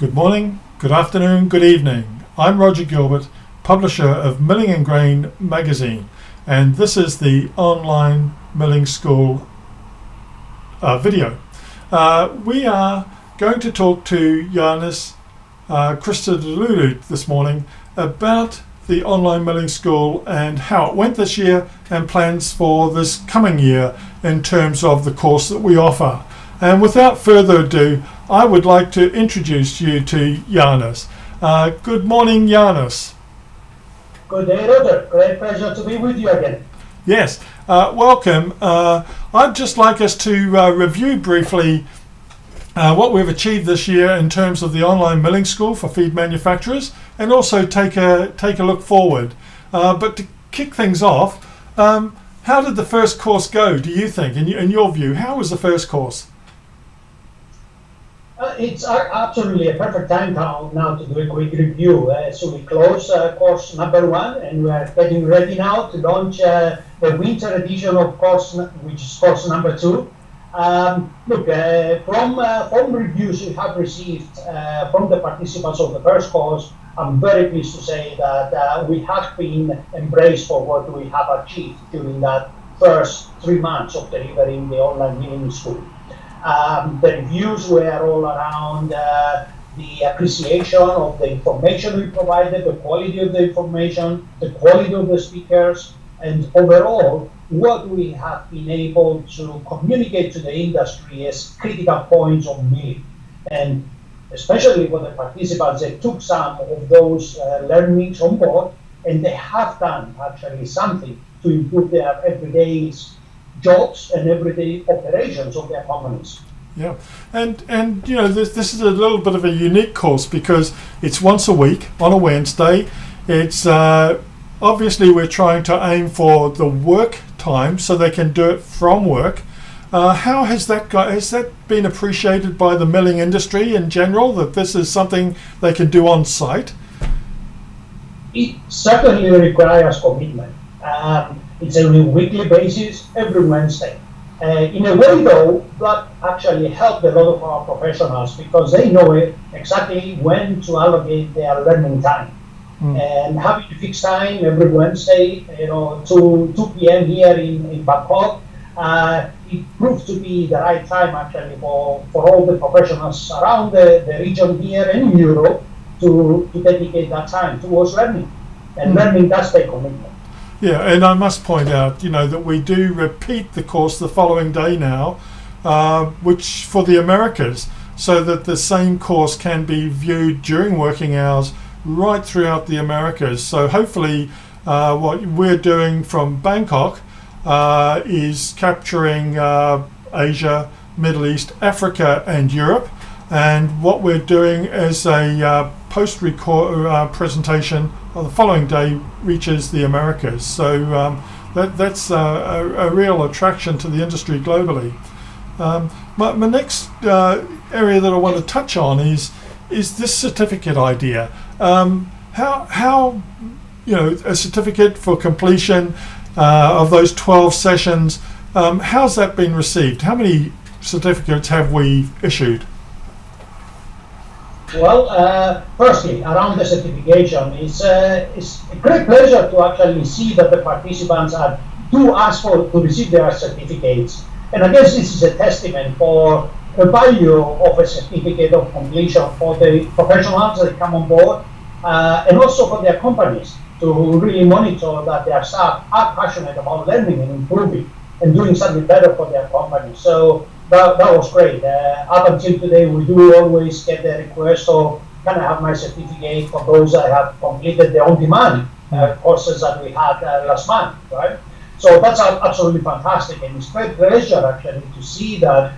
Good morning, good afternoon, good evening. I'm Roger Gilbert, publisher of Milling and Grain magazine, and this is the online milling school video. We are going to talk to Yiannis Christodoulou this morning about the online milling school and how it went this year and plans for this coming year in terms of the course that we offer. And without further ado, I would like to introduce you to Yiannis. Good morning, Yiannis. Good day, Roger. Great pleasure to be with you again. Yes, welcome. I'd just like us to review briefly what we've achieved this year in terms of the online milling school for feed manufacturers, and also take a look forward. But to kick things off, how did the first course go, do you think, in your view? How was the first course? It's absolutely a perfect time now to do a quick review. So we close course number 1, and we are getting ready now to launch the winter edition of course, which is course number 2. From reviews we have received from the participants of the first course, I'm very pleased to say that we have been embraced for what we have achieved during that first 3 months of delivering the online milling school. The reviews were all around the appreciation of the information we provided, the quality of the information, the quality of the speakers, and overall what we have been able to communicate to the industry as critical points of milling. And especially for the participants, they took some of those learnings on board, and they have done actually something to improve their everyday jobs and everyday operations of their companies. Yeah, and you know, this is a little bit of a unique course because it's once a week on a Wednesday. It's obviously we're trying to aim for the work time so they can do it from work. How has that been appreciated by the milling industry in general, that this is something they can do on site? It certainly requires commitment. It's on a weekly basis, every Wednesday. In a way, though, that actually helped a lot of our professionals because they know exactly when to allocate their learning time. And having a fixed time every Wednesday, 2 p.m. here in Bangkok, it proved to be the right time actually for all the professionals around the region here and in Europe to dedicate that time towards learning. And learning does take commitment. Yeah, and I must point out, that we do repeat the course the following day now, which for the Americas, so that the same course can be viewed during working hours right throughout the Americas. So hopefully what we're doing from Bangkok is capturing Asia, Middle East, Africa and Europe. And what we're doing as a post-record presentation the following day reaches the Americas. So that's a real attraction to the industry globally. My next area that I want to touch on is this certificate idea. How a certificate for completion of those 12 sessions, how's that been received? How many certificates have we issued? Well, firstly, around the certification, it's a great pleasure to actually see that the participants do ask to receive their certificates. And I guess this is a testament for the value of a certificate of completion for the professionals that come on board, and also for their companies to really monitor that their staff are passionate about learning and improving and doing something better for their company. So that was great. Up until today, we do always get the request of, can I have my certificate for those that have completed the on-demand courses that we had last month, right? So that's absolutely fantastic, and it's great pleasure actually to see that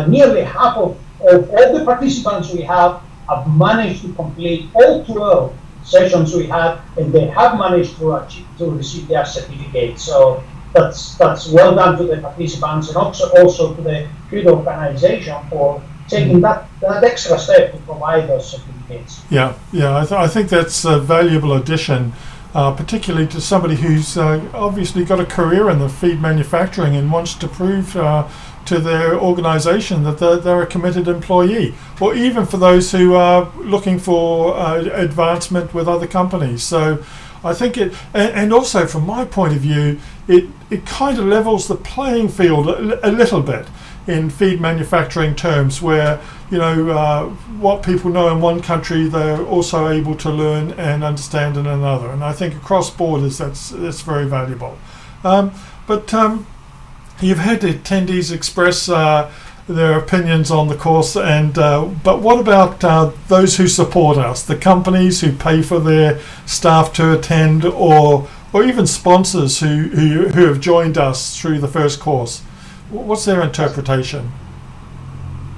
nearly half of all the participants we have managed to complete all 12 sessions we had, and they have managed to receive their certificate. So that's well done to the participants, and also to the field organization for taking that extra step to provide those certificates. Yeah, I think that's a valuable addition, particularly to somebody who's obviously got a career in the feed manufacturing and wants to prove to to their organization that they're a committed employee, or even for those who are looking for advancement with other companies. So I think and also from my point of view, it kind of levels the playing field a little bit in feed manufacturing terms, where what people know in one country they're also able to learn and understand in another, and I think across borders that's very valuable. But you've had attendees express their opinions on the course, and but what about those who support us, the companies who pay for their staff to attend, or even sponsors who have joined us through the first course? What's their interpretation?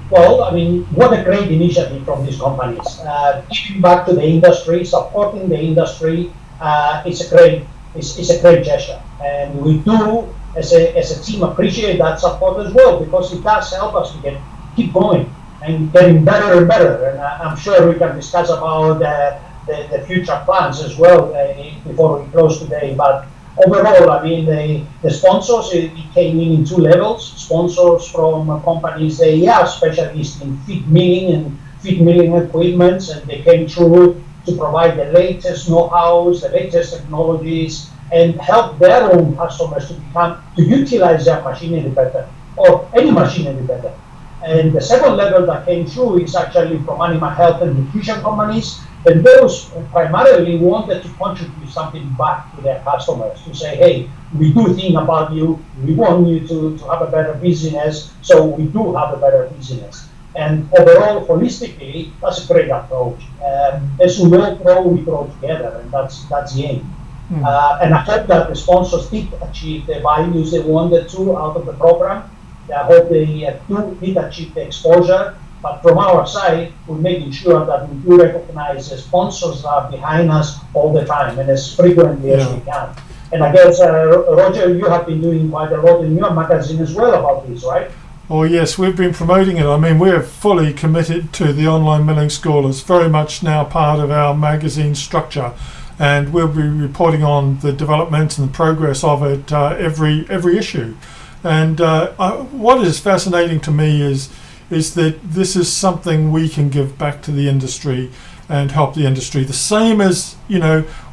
Well, I mean, what a great initiative from these companies. Giving back to the industry, supporting the industry, it's a great gesture. And we do, as a team, appreciate that support as well, because it does help us to keep going and getting better and better. And I'm sure we can discuss about the future plans as well before we close today. But overall, I mean, the sponsors, it came in two levels. Sponsors from companies, they are specialists in feed milling and feed milling equipment, and they came through to provide the latest know-hows, the latest technologies, and help their own customers to utilize their machinery better, or any machinery better. And the second level that came through is actually from animal health and nutrition companies, and those primarily wanted to contribute something back to their customers, to say, hey, we do think about you, we want you to have a better business, so we do have a better business. And overall, holistically, that's a great approach. As we all grow, we grow together, and that's the aim. And I hope that the sponsors did achieve the values they wanted to out of the program. I hope they did achieve the exposure. But from our side, we're making sure that we do recognize the sponsors that are behind us all the time and as frequently as we can. And I guess, Roger, you have been doing quite a lot in your magazine as well about this, right? Oh yes, we've been promoting it. I mean, we're fully committed to the online milling school. It's very much now part of our magazine structure, and we'll be reporting on the developments and the progress of it every issue. And what is fascinating to me is that this is something we can give back to the industry and help the industry. The same as,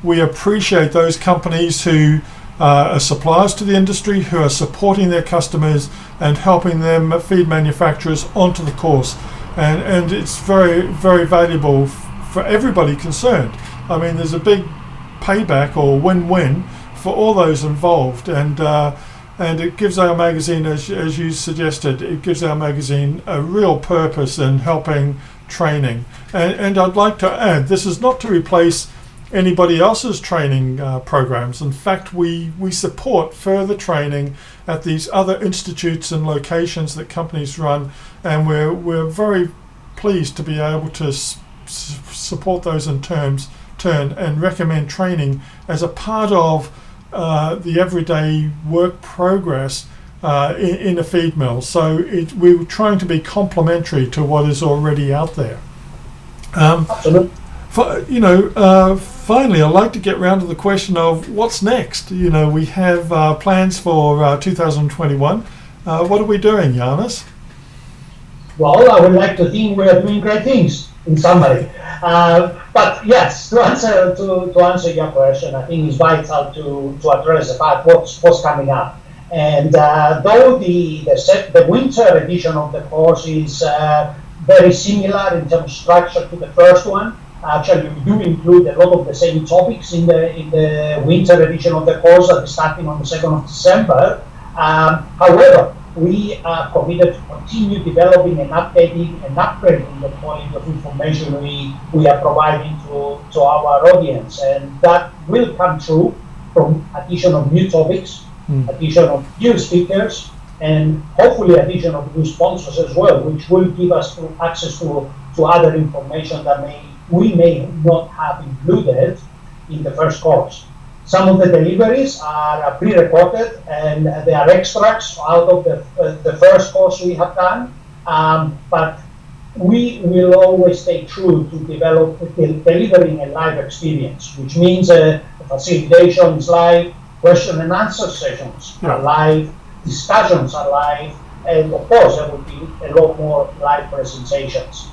we appreciate those companies who are suppliers to the industry, who are supporting their customers and helping them feed manufacturers onto the course. And it's very, very valuable for everybody concerned. I mean, there's a big payback or win-win for all those involved. And it gives our magazine, as you suggested, it gives our magazine a real purpose in helping training. And I'd like to add, this is not to replace anybody else's training programs. In fact, we support further training at these other institutes and locations that companies run, and we're very pleased to be able to support those in turn and recommend training as a part of the everyday work progress in a feed mill. So we're trying to be complementary to what is already out there. Absolutely. Finally, I'd like to get round to the question of what's next. We have plans for 2021. What are we doing, Yiannis? Well, I would like to think we are doing great things, in summary. But yes, to answer your question, I think it's vital to address the fact what's coming up. And though the winter edition of the course is very similar in terms of structure to the first one, actually we do include a lot of the same topics in the winter edition of the course that is starting on the 2nd of December. However, we are committed to continue developing and updating and upgrading the quality of information we are providing to our audience. And that will come through from addition of new topics, addition of new speakers, and hopefully addition of new sponsors as well, which will give us access to other information that we may not have included in the first course. Some of the deliveries are pre-recorded and they are extracts out of the first course we have done, but we will always stay true to delivering a live experience, which means the facilitation is live, question and answer sessions are live, discussions are live, And of course, there will be a lot more live presentations.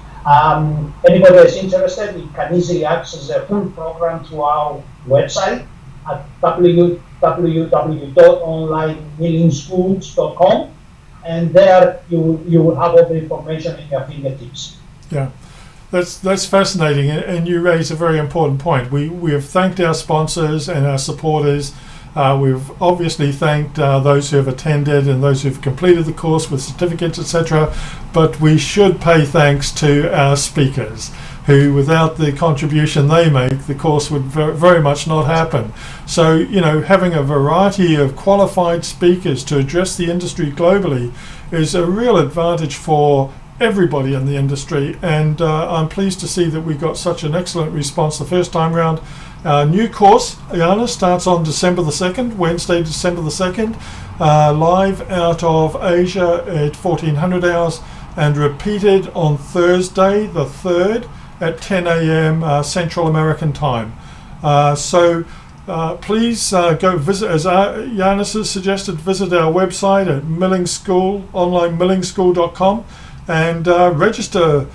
Anybody that's interested, you can easily access the full program through our website at www.onlinemillingschools.com, and there you will have all the information in your fingertips. Yeah. That's fascinating, and you raise a very important point. We have thanked our sponsors and our supporters. We've obviously thanked those who have attended and those who've completed the course with certificates, etc. But we should pay thanks to our speakers, who, without the contribution they make, the course would very much not happen. So, you know, having a variety of qualified speakers to address the industry globally is a real advantage for everybody in the industry, and I'm pleased to see that we got such an excellent response the first time round. Our new course, Yiannis, starts on December the 2nd, Wednesday, December the 2nd, live out of Asia at 1400 hours, and repeated on Thursday the 3rd at 10 a.m. Central American time. Please go visit, as Yiannis has suggested, visit our website at onlinemillingschool.com and register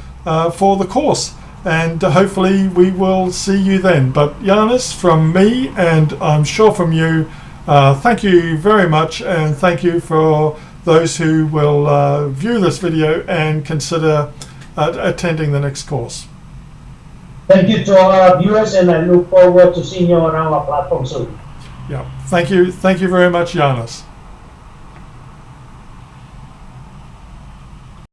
for the course, and hopefully we will see you then. But Yiannis, from me, and I'm sure from you, thank you very much, and thank you for those who will view this video and consider attending the next course. Thank you to all our viewers, and I look forward to seeing you on our platform soon. Yeah, thank you very much, Yiannis.